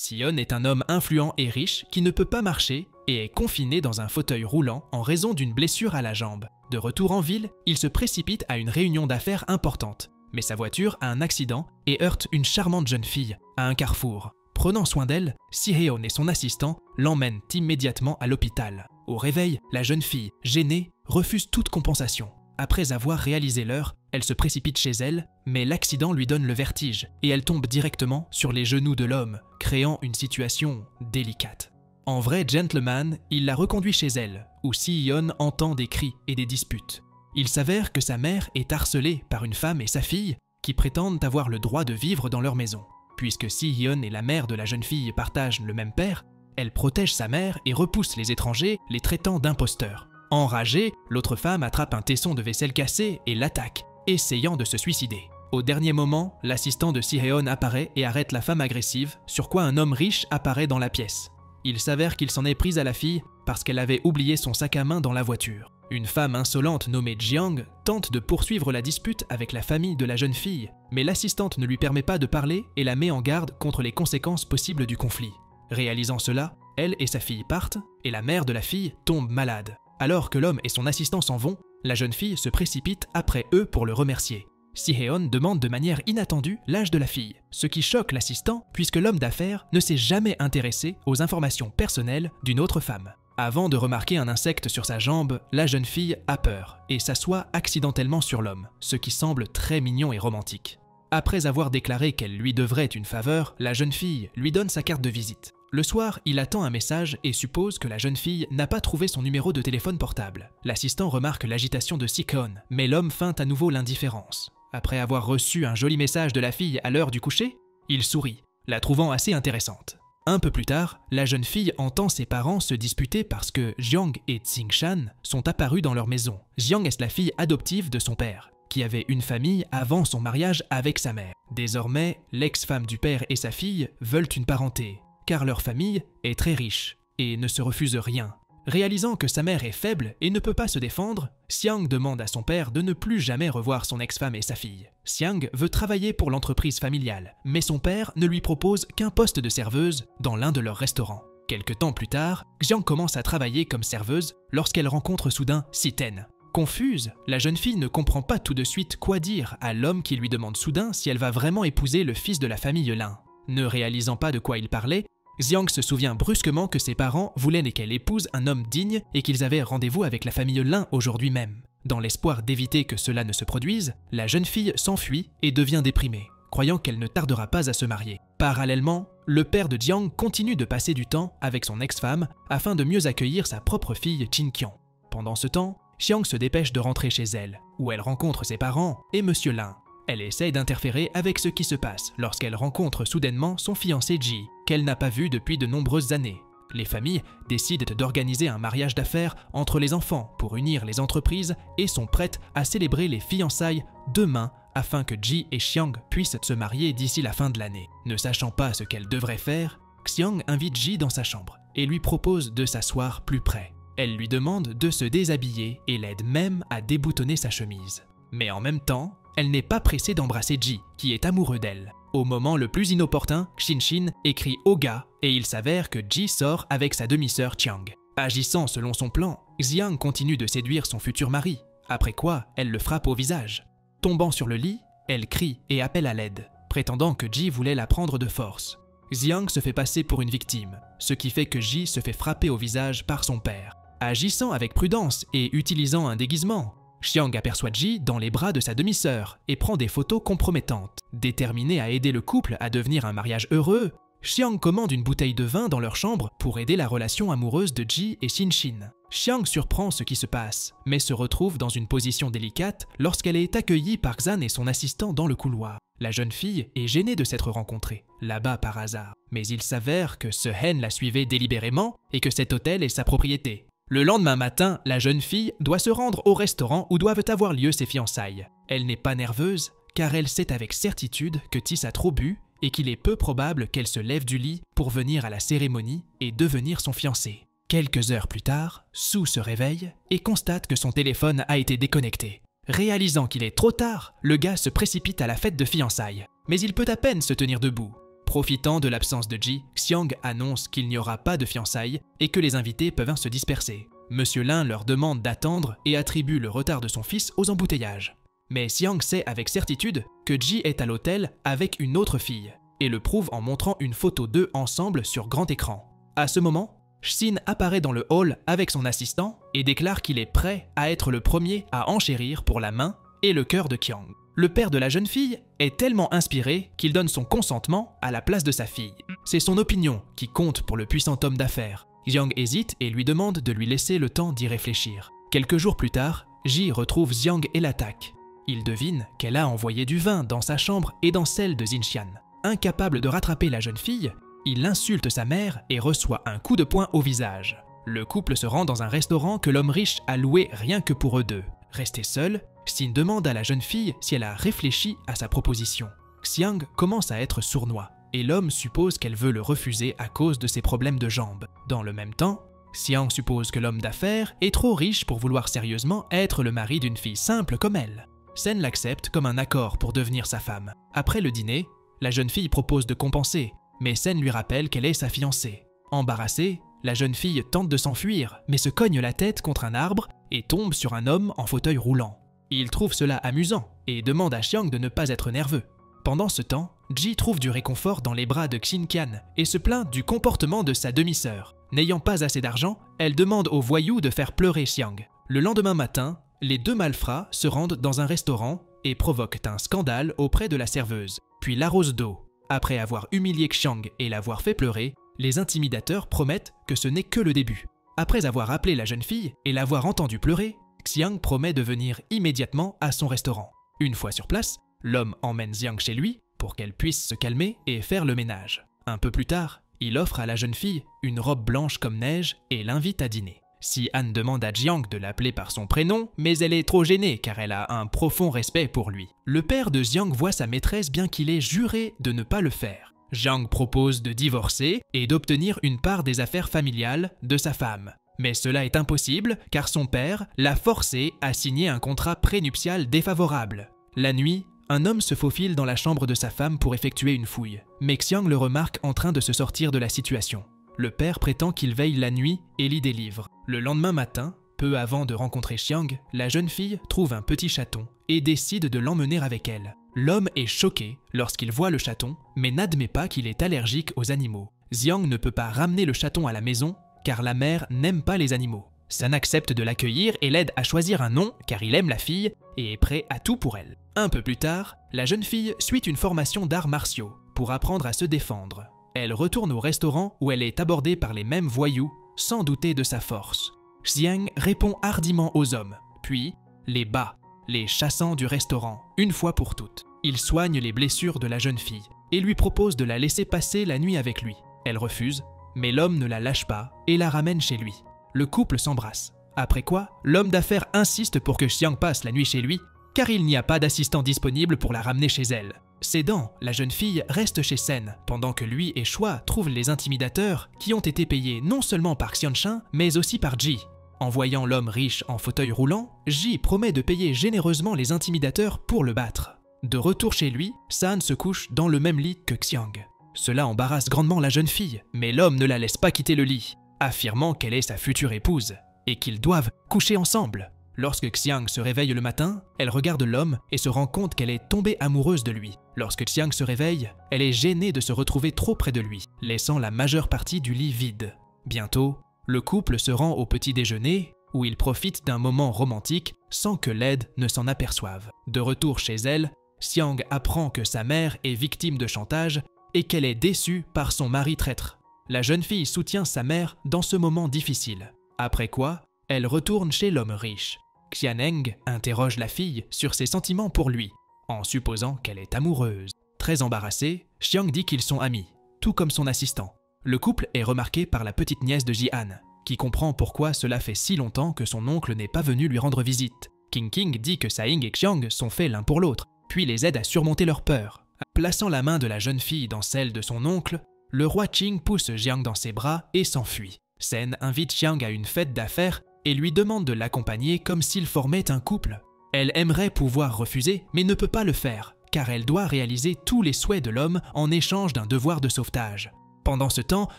Sion est un homme influent et riche qui ne peut pas marcher et est confiné dans un fauteuil roulant en raison d'une blessure à la jambe. De retour en ville, il se précipite à une réunion d'affaires importante. Mais sa voiture a un accident et heurte une charmante jeune fille à un carrefour. Prenant soin d'elle, Si-Heon et son assistant l'emmènent immédiatement à l'hôpital. Au réveil, la jeune fille, gênée, refuse toute compensation. Après avoir réalisé l'heure, elle se précipite chez elle, mais l'accident lui donne le vertige et elle tombe directement sur les genoux de l'homme, créant une situation délicate. En vrai gentleman, il la reconduit chez elle, où Si-Yeon entend des cris et des disputes. Il s'avère que sa mère est harcelée par une femme et sa fille qui prétendent avoir le droit de vivre dans leur maison. Puisque Si-Yeon et la mère de la jeune fille partagent le même père, elle protège sa mère et repousse les étrangers, les traitant d'imposteurs. Enragée, l'autre femme attrape un tesson de vaisselle cassé et l'attaque, essayant de se suicider. Au dernier moment, l'assistant de Si-Heon apparaît et arrête la femme agressive, sur quoi un homme riche apparaît dans la pièce. Il s'avère qu'il s'en est pris à la fille parce qu'elle avait oublié son sac à main dans la voiture. Une femme insolente nommée Jiang tente de poursuivre la dispute avec la famille de la jeune fille, mais l'assistante ne lui permet pas de parler et la met en garde contre les conséquences possibles du conflit. Réalisant cela, elle et sa fille partent et la mère de la fille tombe malade. Alors que l'homme et son assistant s'en vont, la jeune fille se précipite après eux pour le remercier. Si-Heon demande de manière inattendue l'âge de la fille, ce qui choque l'assistant puisque l'homme d'affaires ne s'est jamais intéressé aux informations personnelles d'une autre femme. Avant de remarquer un insecte sur sa jambe, la jeune fille a peur et s'assoit accidentellement sur l'homme, ce qui semble très mignon et romantique. Après avoir déclaré qu'elle lui devrait une faveur, la jeune fille lui donne sa carte de visite. Le soir, il attend un message et suppose que la jeune fille n'a pas trouvé son numéro de téléphone portable. L'assistant remarque l'agitation de Si-Heon, mais l'homme feint à nouveau l'indifférence. Après avoir reçu un joli message de la fille à l'heure du coucher, il sourit, la trouvant assez intéressante. Un peu plus tard, la jeune fille entend ses parents se disputer parce que Jiang et Tsing-Shan sont apparus dans leur maison. Jiang est la fille adoptive de son père, qui avait une famille avant son mariage avec sa mère. Désormais, l'ex-femme du père et sa fille veulent une parenté, car leur famille est très riche et ne se refuse rien. Réalisant que sa mère est faible et ne peut pas se défendre, Xiang demande à son père de ne plus jamais revoir son ex-femme et sa fille. Xiang veut travailler pour l'entreprise familiale, mais son père ne lui propose qu'un poste de serveuse dans l'un de leurs restaurants. Quelque temps plus tard, Xiang commence à travailler comme serveuse lorsqu'elle rencontre soudain Si-Ten. Confuse, la jeune fille ne comprend pas tout de suite quoi dire à l'homme qui lui demande soudain si elle va vraiment épouser le fils de la famille Lin. Ne réalisant pas de quoi il parlait, Xiang se souvient brusquement que ses parents voulaient qu'elle épouse un homme digne et qu'ils avaient rendez-vous avec la famille Lin aujourd'hui même. Dans l'espoir d'éviter que cela ne se produise, la jeune fille s'enfuit et devient déprimée, croyant qu'elle ne tardera pas à se marier. Parallèlement, le père de Jiang continue de passer du temps avec son ex-femme afin de mieux accueillir sa propre fille Qin-Qian. Pendant ce temps, Xiang se dépêche de rentrer chez elle, où elle rencontre ses parents et Monsieur Lin. Elle essaye d'interférer avec ce qui se passe lorsqu'elle rencontre soudainement son fiancé Ji, qu'elle n'a pas vu depuis de nombreuses années. Les familles décident d'organiser un mariage d'affaires entre les enfants pour unir les entreprises et sont prêtes à célébrer les fiançailles demain afin que Ji et Xiang puissent se marier d'ici la fin de l'année. Ne sachant pas ce qu'elle devrait faire, Xiang invite Ji dans sa chambre et lui propose de s'asseoir plus près. Elle lui demande de se déshabiller et l'aide même à déboutonner sa chemise. Mais en même temps, elle n'est pas pressée d'embrasser Ji, qui est amoureux d'elle. Au moment le plus inopportun, Qin-Shin écrit au gars et il s'avère que Ji sort avec sa demi-sœur Qiang. Agissant selon son plan, Xiang continue de séduire son futur mari, après quoi elle le frappe au visage. Tombant sur le lit, elle crie et appelle à l'aide, prétendant que Ji voulait la prendre de force. Xiang se fait passer pour une victime, ce qui fait que Ji se fait frapper au visage par son père. Agissant avec prudence et utilisant un déguisement, Xiang aperçoit Ji dans les bras de sa demi-sœur et prend des photos compromettantes. Déterminé à aider le couple à devenir un mariage heureux, Xiang commande une bouteille de vin dans leur chambre pour aider la relation amoureuse de Ji et Qin-Shin. Xiang surprend ce qui se passe, mais se retrouve dans une position délicate lorsqu'elle est accueillie par Xan et son assistant dans le couloir. La jeune fille est gênée de s'être rencontrée, là-bas par hasard, mais il s'avère que ce Hen la suivait délibérément et que cet hôtel est sa propriété. Le lendemain matin, la jeune fille doit se rendre au restaurant où doivent avoir lieu ses fiançailles. Elle n'est pas nerveuse, car elle sait avec certitude que Tis a trop bu et qu'il est peu probable qu'elle se lève du lit pour venir à la cérémonie et devenir son fiancé. Quelques heures plus tard, Su se réveille et constate que son téléphone a été déconnecté. Réalisant qu'il est trop tard, le gars se précipite à la fête de fiançailles, mais il peut à peine se tenir debout. Profitant de l'absence de Ji, Xiang annonce qu'il n'y aura pas de fiançailles et que les invités peuvent se disperser. Monsieur Lin leur demande d'attendre et attribue le retard de son fils aux embouteillages. Mais Xiang sait avec certitude que Ji est à l'hôtel avec une autre fille et le prouve en montrant une photo d'eux ensemble sur grand écran. À ce moment, Xin apparaît dans le hall avec son assistant et déclare qu'il est prêt à être le premier à enchérir pour la main et le cœur de Qiang. Le père de la jeune fille est tellement inspiré qu'il donne son consentement à la place de sa fille. C'est son opinion qui compte pour le puissant homme d'affaires. Xiang hésite et lui demande de lui laisser le temps d'y réfléchir. Quelques jours plus tard, Ji retrouve Xiang et l'attaque. Il devine qu'elle a envoyé du vin dans sa chambre et dans celle de Xinxian. Incapable de rattraper la jeune fille, il insulte sa mère et reçoit un coup de poing au visage. Le couple se rend dans un restaurant que l'homme riche a loué rien que pour eux deux. Resté seul, Xin demande à la jeune fille si elle a réfléchi à sa proposition. Xiang commence à être sournois et l'homme suppose qu'elle veut le refuser à cause de ses problèmes de jambes. Dans le même temps, Xiang suppose que l'homme d'affaires est trop riche pour vouloir sérieusement être le mari d'une fille simple comme elle. Sen l'accepte comme un accord pour devenir sa femme. Après le dîner, la jeune fille propose de compenser, mais Sen lui rappelle qu'elle est sa fiancée. Embarrassée, la jeune fille tente de s'enfuir, mais se cogne la tête contre un arbre et tombe sur un homme en fauteuil roulant. Il trouve cela amusant et demande à Xiang de ne pas être nerveux. Pendant ce temps, Ji trouve du réconfort dans les bras de Xinqian et se plaint du comportement de sa demi-sœur. N'ayant pas assez d'argent, elle demande aux voyous de faire pleurer Xiang. Le lendemain matin, les deux malfrats se rendent dans un restaurant et provoquent un scandale auprès de la serveuse, puis l'arrosent d'eau. Après avoir humilié Xiang et l'avoir fait pleurer, les intimidateurs promettent que ce n'est que le début. Après avoir appelé la jeune fille et l'avoir entendue pleurer, Xiang promet de venir immédiatement à son restaurant. Une fois sur place, l'homme emmène Xiang chez lui pour qu'elle puisse se calmer et faire le ménage. Un peu plus tard, il offre à la jeune fille une robe blanche comme neige et l'invite à dîner. Si Han demande à Jiang de l'appeler par son prénom, mais elle est trop gênée car elle a un profond respect pour lui. Le père de Xiang voit sa maîtresse bien qu'il ait juré de ne pas le faire. Jiang propose de divorcer et d'obtenir une part des affaires familiales de sa femme. Mais cela est impossible car son père l'a forcé à signer un contrat prénuptial défavorable. La nuit, un homme se faufile dans la chambre de sa femme pour effectuer une fouille. Mais Xiang le remarque en train de se sortir de la situation. Le père prétend qu'il veille la nuit et lit des livres. Le lendemain matin, peu avant de rencontrer Xiang, la jeune fille trouve un petit chaton et décide de l'emmener avec elle. L'homme est choqué lorsqu'il voit le chaton, mais n'admet pas qu'il est allergique aux animaux. Xiang ne peut pas ramener le chaton à la maison car la mère n'aime pas les animaux. San accepte de l'accueillir et l'aide à choisir un nom car il aime la fille et est prêt à tout pour elle. Un peu plus tard, la jeune fille suit une formation d'arts martiaux pour apprendre à se défendre. Elle retourne au restaurant où elle est abordée par les mêmes voyous, sans douter de sa force. Xiang répond hardiment aux hommes, puis les bat, les chassant du restaurant, une fois pour toutes. Il soigne les blessures de la jeune fille et lui propose de la laisser passer la nuit avec lui. Elle refuse, mais l'homme ne la lâche pas et la ramène chez lui. Le couple s'embrasse. Après quoi, l'homme d'affaires insiste pour que Xiang passe la nuit chez lui, car il n'y a pas d'assistant disponible pour la ramener chez elle. Cédant, la jeune fille reste chez Sen, pendant que lui et Shua trouvent les intimidateurs qui ont été payés non seulement par Xiansheng, mais aussi par Ji. En voyant l'homme riche en fauteuil roulant, Ji promet de payer généreusement les intimidateurs pour le battre. De retour chez lui, San se couche dans le même lit que Xiang. Cela embarrasse grandement la jeune fille, mais l'homme ne la laisse pas quitter le lit, affirmant qu'elle est sa future épouse et qu'ils doivent coucher ensemble. Lorsque Xiang se réveille le matin, elle regarde l'homme et se rend compte qu'elle est tombée amoureuse de lui. Lorsque Xiang se réveille, elle est gênée de se retrouver trop près de lui, laissant la majeure partie du lit vide. Bientôt, le couple se rend au petit déjeuner où ils profitent d'un moment romantique sans que l'aide ne s'en aperçoive. De retour chez elle, Xiang apprend que sa mère est victime de chantage et qu'elle est déçue par son mari traître. La jeune fille soutient sa mère dans ce moment difficile. Après quoi, elle retourne chez l'homme riche. Qianeng interroge la fille sur ses sentiments pour lui, en supposant qu'elle est amoureuse. Très embarrassé, Xiang dit qu'ils sont amis, tout comme son assistant. Le couple est remarqué par la petite nièce de Ji-Han, qui comprend pourquoi cela fait si longtemps que son oncle n'est pas venu lui rendre visite. King dit que Saing et Xiang sont faits l'un pour l'autre, puis les aide à surmonter leur peur. Plaçant la main de la jeune fille dans celle de son oncle, le roi Qing pousse Jiang dans ses bras et s'enfuit. Sen invite Xiang à une fête d'affaires et lui demande de l'accompagner comme s'ils formaient un couple. Elle aimerait pouvoir refuser, mais ne peut pas le faire, car elle doit réaliser tous les souhaits de l'homme en échange d'un devoir de sauvetage. Pendant ce temps,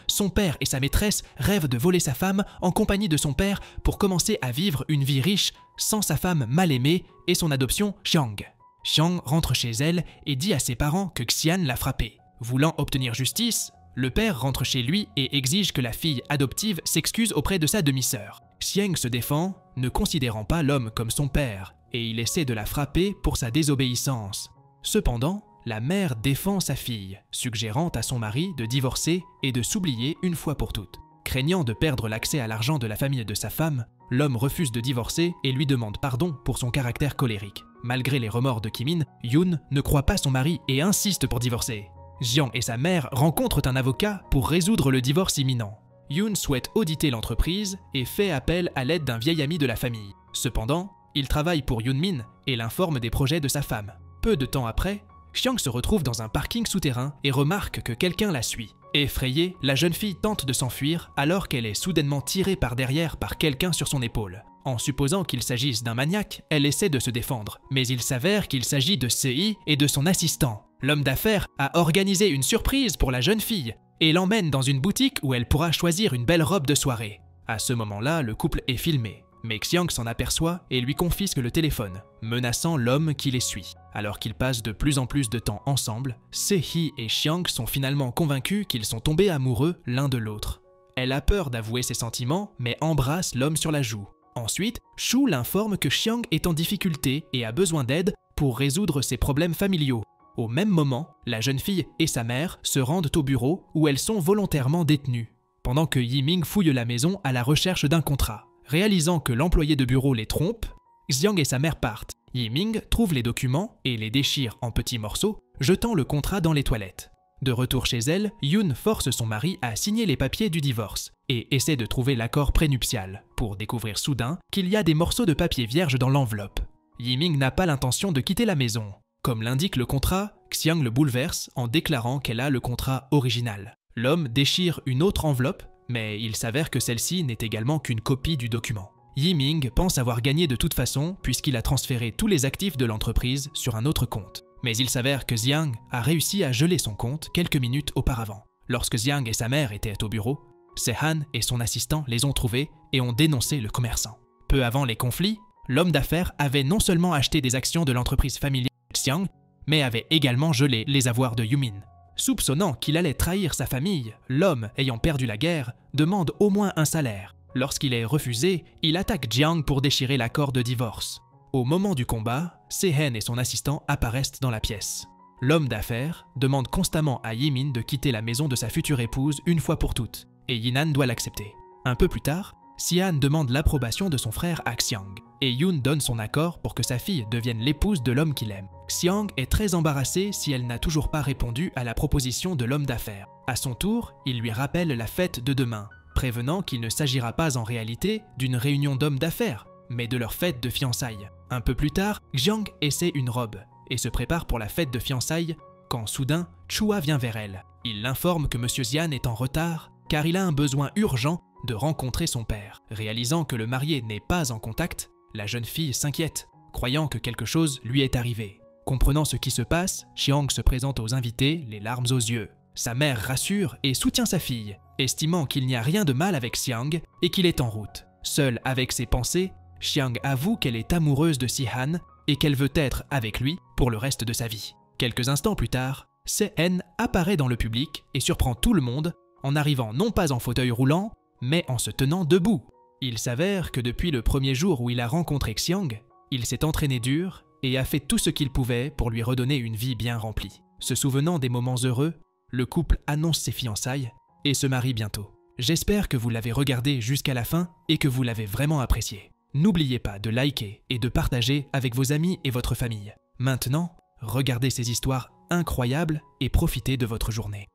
son père et sa maîtresse rêvent de voler sa femme en compagnie de son père pour commencer à vivre une vie riche sans sa femme mal aimée et son adoption Xiang. Xiang rentre chez elle et dit à ses parents que Xian l'a frappé. Voulant obtenir justice, le père rentre chez lui et exige que la fille adoptive s'excuse auprès de sa demi-sœur. Xiang se défend, ne considérant pas l'homme comme son père, et il essaie de la frapper pour sa désobéissance. Cependant, la mère défend sa fille, suggérant à son mari de divorcer et de s'oublier une fois pour toutes. Craignant de perdre l'accès à l'argent de la famille de sa femme, l'homme refuse de divorcer et lui demande pardon pour son caractère colérique. Malgré les remords de Kimin, Yoon ne croit pas son mari et insiste pour divorcer. Jiang et sa mère rencontrent un avocat pour résoudre le divorce imminent. Yoon souhaite auditer l'entreprise et fait appel à l'aide d'un vieil ami de la famille. Cependant, il travaille pour Yoon-min et l'informe des projets de sa femme. Peu de temps après, Xiang se retrouve dans un parking souterrain et remarque que quelqu'un la suit. Effrayée, la jeune fille tente de s'enfuir alors qu'elle est soudainement tirée par derrière par quelqu'un sur son épaule. En supposant qu'il s'agisse d'un maniaque, elle essaie de se défendre, mais il s'avère qu'il s'agit de Sei et de son assistant. L'homme d'affaires a organisé une surprise pour la jeune fille et l'emmène dans une boutique où elle pourra choisir une belle robe de soirée. À ce moment-là, le couple est filmé, mais Xiang s'en aperçoit et lui confisque le téléphone, menaçant l'homme qui les suit. Alors qu'ils passent de plus en plus de temps ensemble, Sei et Xiang sont finalement convaincus qu'ils sont tombés amoureux l'un de l'autre. Elle a peur d'avouer ses sentiments, mais embrasse l'homme sur la joue. Ensuite, Shu l'informe que Xiang est en difficulté et a besoin d'aide pour résoudre ses problèmes familiaux. Au même moment, la jeune fille et sa mère se rendent au bureau où elles sont volontairement détenues, pendant que Yiming fouille la maison à la recherche d'un contrat. Réalisant que l'employé de bureau les trompe, Xiang et sa mère partent. Yiming trouve les documents et les déchire en petits morceaux, jetant le contrat dans les toilettes. De retour chez elle, Yoon force son mari à signer les papiers du divorce et essaie de trouver l'accord prénuptial, pour découvrir soudain qu'il y a des morceaux de papier vierge dans l'enveloppe. Yiming n'a pas l'intention de quitter la maison. Comme l'indique le contrat, Xiang le bouleverse en déclarant qu'elle a le contrat original. L'homme déchire une autre enveloppe, mais il s'avère que celle-ci n'est également qu'une copie du document. Yiming pense avoir gagné de toute façon puisqu'il a transféré tous les actifs de l'entreprise sur un autre compte. Mais il s'avère que Xiang a réussi à geler son compte quelques minutes auparavant. Lorsque Xiang et sa mère étaient au bureau, Se-han et son assistant les ont trouvés et ont dénoncé le commerçant. Peu avant les conflits, l'homme d'affaires avait non seulement acheté des actions de l'entreprise familiale de Xiang, mais avait également gelé les avoirs de Yumin. Soupçonnant qu'il allait trahir sa famille, l'homme, ayant perdu la guerre, demande au moins un salaire. Lorsqu'il est refusé, il attaque Jiang pour déchirer l'accord de divorce. Au moment du combat, Se-hen et son assistant apparaissent dans la pièce. L'homme d'affaires demande constamment à Yimin de quitter la maison de sa future épouse une fois pour toutes, et Yinan doit l'accepter. Un peu plus tard, Xian demande l'approbation de son frère à Xiang, et Yoon donne son accord pour que sa fille devienne l'épouse de l'homme qu'il aime. Xiang est très embarrassée si elle n'a toujours pas répondu à la proposition de l'homme d'affaires. À son tour, il lui rappelle la fête de demain, prévenant qu'il ne s'agira pas en réalité d'une réunion d'hommes d'affaires, mais de leur fête de fiançailles. Un peu plus tard, Xiang essaie une robe et se prépare pour la fête de fiançailles quand soudain, Chua vient vers elle. Il l'informe que Monsieur Xian est en retard car il a un besoin urgent de rencontrer son père. Réalisant que le marié n'est pas en contact, la jeune fille s'inquiète, croyant que quelque chose lui est arrivé. Comprenant ce qui se passe, Xiang se présente aux invités, les larmes aux yeux. Sa mère rassure et soutient sa fille, estimant qu'il n'y a rien de mal avec Xiang et qu'il est en route. Seule avec ses pensées, Xiang avoue qu'elle est amoureuse de Si-han et qu'elle veut être avec lui pour le reste de sa vie. Quelques instants plus tard, Se-hen apparaît dans le public et surprend tout le monde en arrivant non pas en fauteuil roulant, mais en se tenant debout. Il s'avère que depuis le premier jour où il a rencontré Xiang, il s'est entraîné dur et a fait tout ce qu'il pouvait pour lui redonner une vie bien remplie. Se souvenant des moments heureux, le couple annonce ses fiançailles et se marie bientôt. J'espère que vous l'avez regardé jusqu'à la fin et que vous l'avez vraiment apprécié. N'oubliez pas de liker et de partager avec vos amis et votre famille. Maintenant, regardez ces histoires incroyables et profitez de votre journée.